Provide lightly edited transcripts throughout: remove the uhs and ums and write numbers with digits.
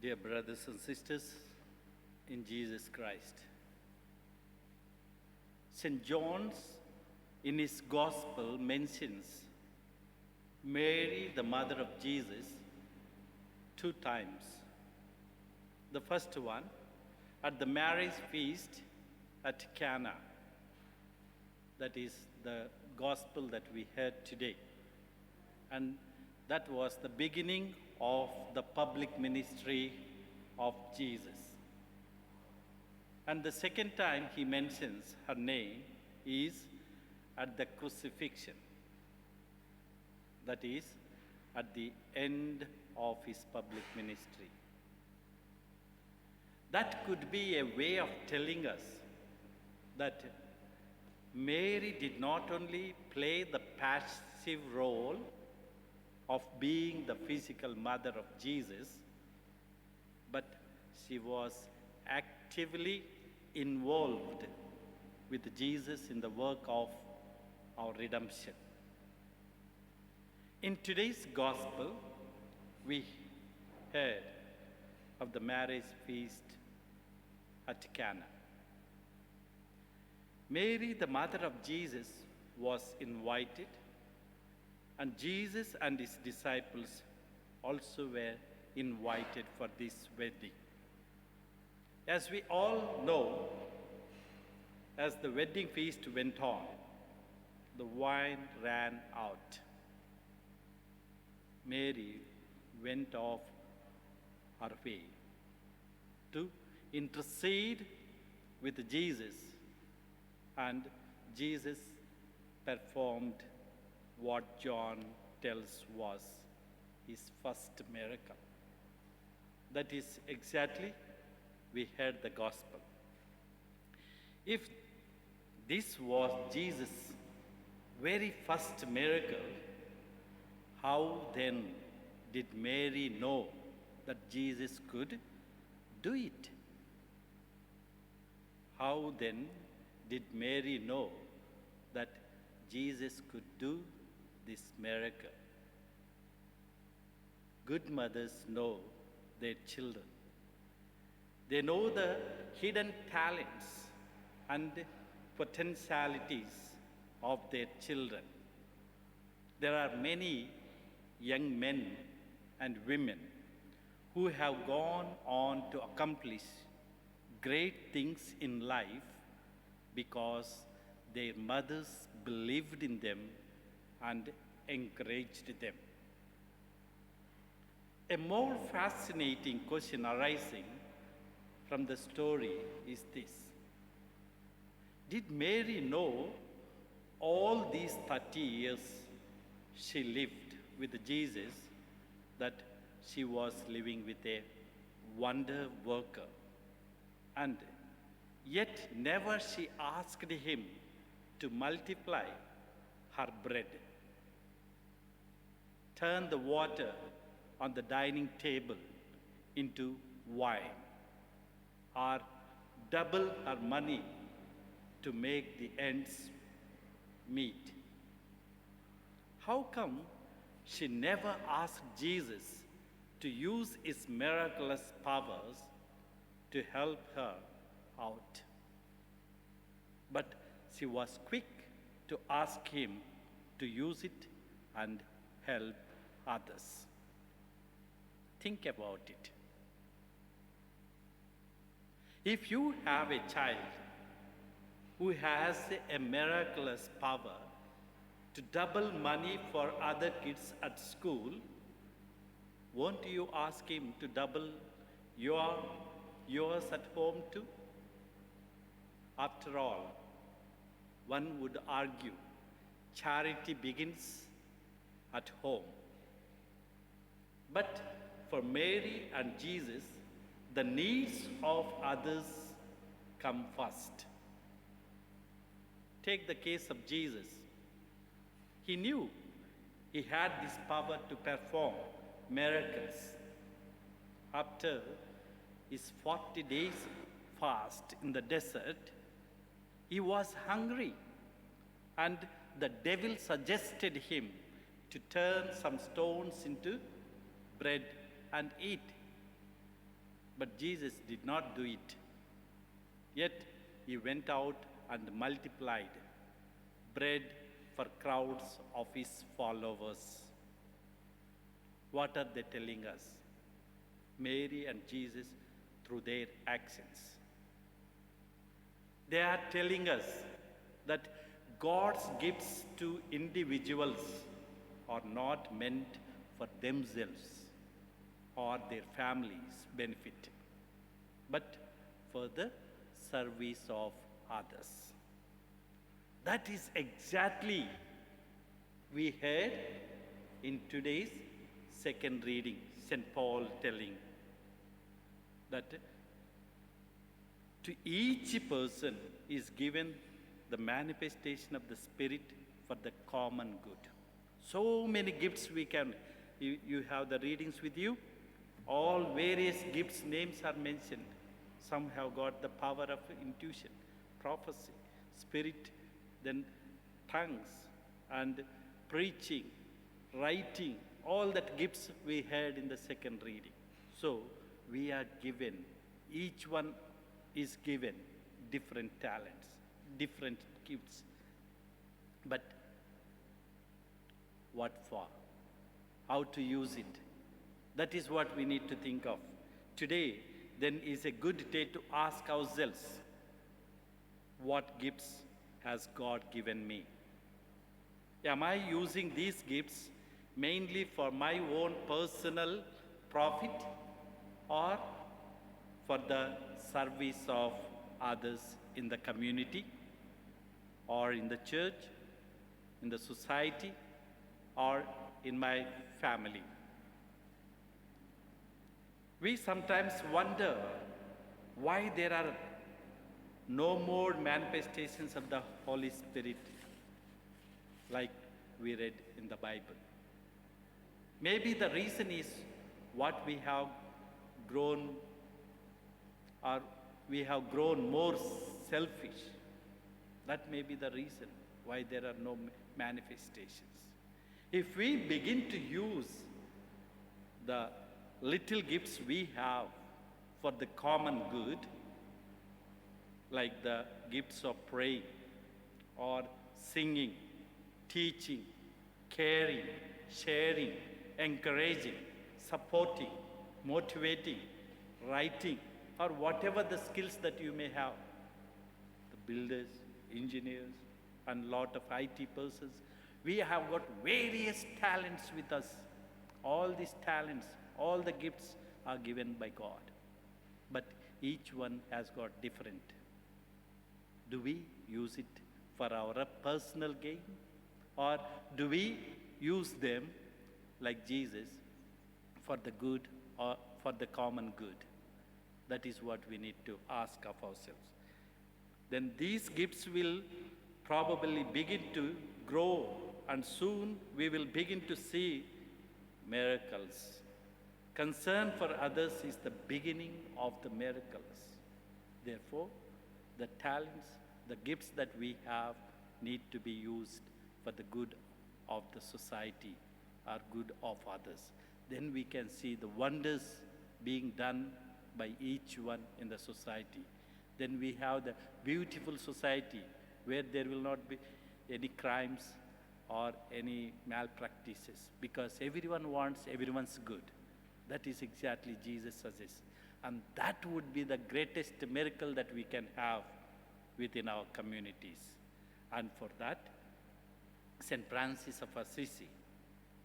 Dear brothers and sisters in Jesus Christ, St. John's in his Gospel mentions Mary, the mother of Jesus, 2 times. The first one at the marriage feast at Cana. That is the Gospel that we heard today. And that was the beginning of the public ministry of Jesus. And the second time he mentions her name is at the crucifixion. That is, at the end of his public ministry. That could be a way of telling us that Mary did not only play the passive role of being the physical mother of Jesus, but she was actively involved with Jesus in the work of our redemption. In today's Gospel, we heard of the marriage feast at Cana. Mary, the mother of Jesus, was invited, and Jesus and his disciples also were invited for this wedding. As we all know, as the wedding feast went on, the wine ran out. Mary went off her way to intercede with Jesus, and Jesus performed what John tells was his first miracle. That is exactly, we heard the Gospel. If this was Jesus' very first miracle, how then did Mary know that Jesus could do it? How then did Mary know that Jesus could do this miracle? Good mothers know their children. They know the hidden talents and potentialities of their children. There are many young men and women who have gone on to accomplish great things in life because their mothers believed in them and encouraged them. A more fascinating question arising from the story is this: did Mary know all these 30 years she lived with Jesus that she was living with a wonder worker, and yet never she asked him to multiply her bread, turn the water on the dining table into wine, or double her money to make the ends meet? How come she never asked Jesus to use his miraculous powers to help her out? But she was quick to ask him to use it and help others. Think about it. If you have a child who has a miraculous power to double money for other kids at school, won't you ask him to double yours at home too? After all, one would argue charity begins at home. But for Mary and Jesus, the needs of others come first. Take the case of Jesus. He knew he had this power to perform miracles. After his 40 days fast in the desert, he was hungry, and the devil suggested him to turn some stones into bread and eat. But Jesus did not do it. Yet he went out and multiplied bread for crowds of his followers. What are they telling us? Mary and Jesus through their actions. They are telling us that God's gifts to individuals are not meant for themselves or their families' benefit, but for the service of others. That is exactly we heard in today's second reading, St. Paul telling that to each person is given the manifestation of the Spirit for the common good. So many gifts we can, you have the readings with you. All various gifts, names are mentioned. Some have got the power of intuition, prophecy, spirit, then tongues, and preaching, writing, all that gifts we heard in the second reading. So we are given, each one is given different talents, different gifts. But what for? How to use it? That is what we need to think of. Today, then, is a good day to ask ourselves, what gifts has God given me? Am I using these gifts mainly for my own personal profit or for the service of others in the community or in the church, in the society, or in my family? We sometimes wonder why there are no more manifestations of the Holy Spirit like we read in the Bible. Maybe the reason is what we have grown, or we have grown more selfish. That may be the reason why there are no manifestations. If we begin to use the little gifts we have for the common good, like the gifts of praying or singing, teaching, caring, sharing, encouraging, supporting, motivating, writing, or whatever the skills that you may have. The builders, engineers, and lot of IT persons, we have got various talents with us. All these talents, all the gifts are given by God. But each one has got different. Do we use it for our personal gain? Or do we use them, like Jesus, for the good or for the common good? That is what we need to ask of ourselves. Then these gifts will probably begin to grow, and soon we will begin to see miracles. Concern for others is the beginning of the miracles. Therefore, the talents, the gifts that we have need to be used for the good of the society or good of others. Then we can see the wonders being done by each one in the society. Then we have the beautiful society where there will not be any crimes or any malpractices, because everyone wants everyone's good. That is exactly Jesus suggests. And that would be the greatest miracle that we can have within our communities. And for that, St. Francis of Assisi,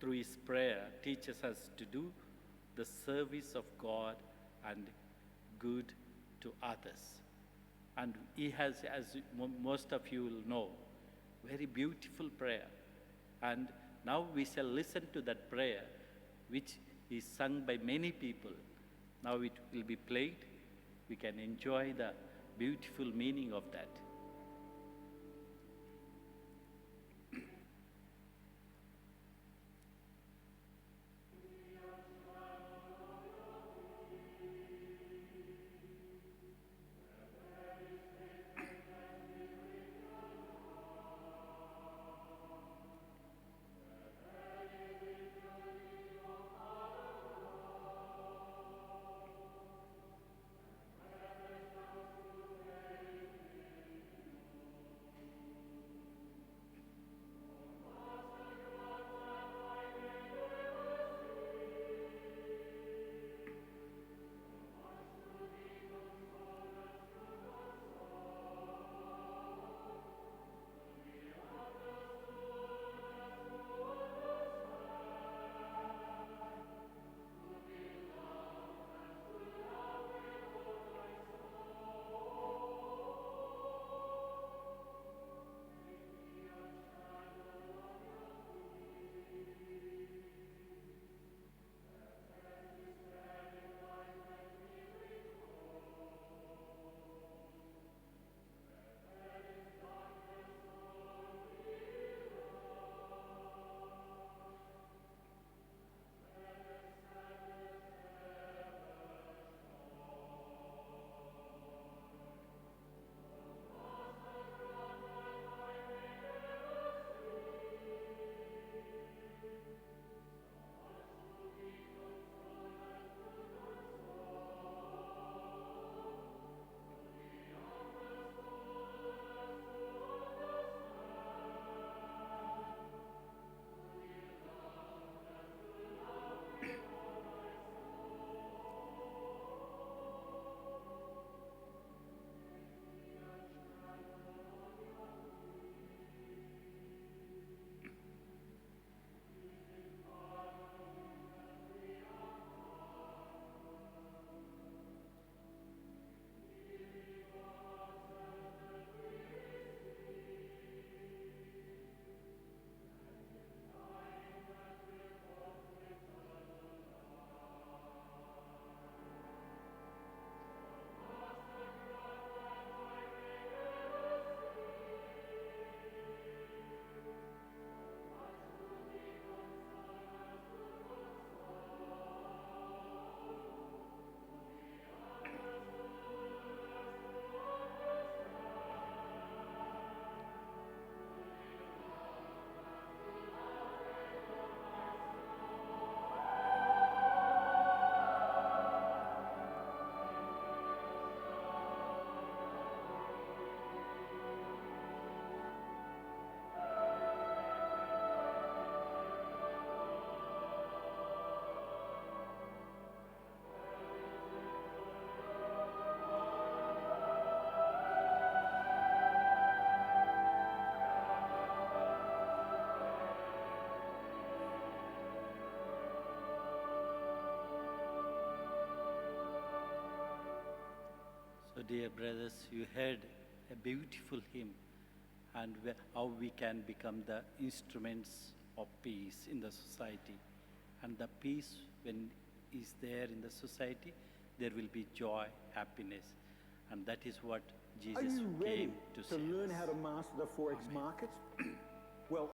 through his prayer, teaches us to do the service of God and good to others. And he has, as most of you will know, very beautiful prayer. And now we shall listen to that prayer, which is sung by many people. Now it will be played. We can enjoy the beautiful meaning of that. So, dear brothers, you heard a beautiful hymn and how we can become the instruments of peace in the society. And the peace, when is there in the society, there will be joy, happiness. And that is what Jesus Are you ready came to say. learn how to master the Forex markets? Well,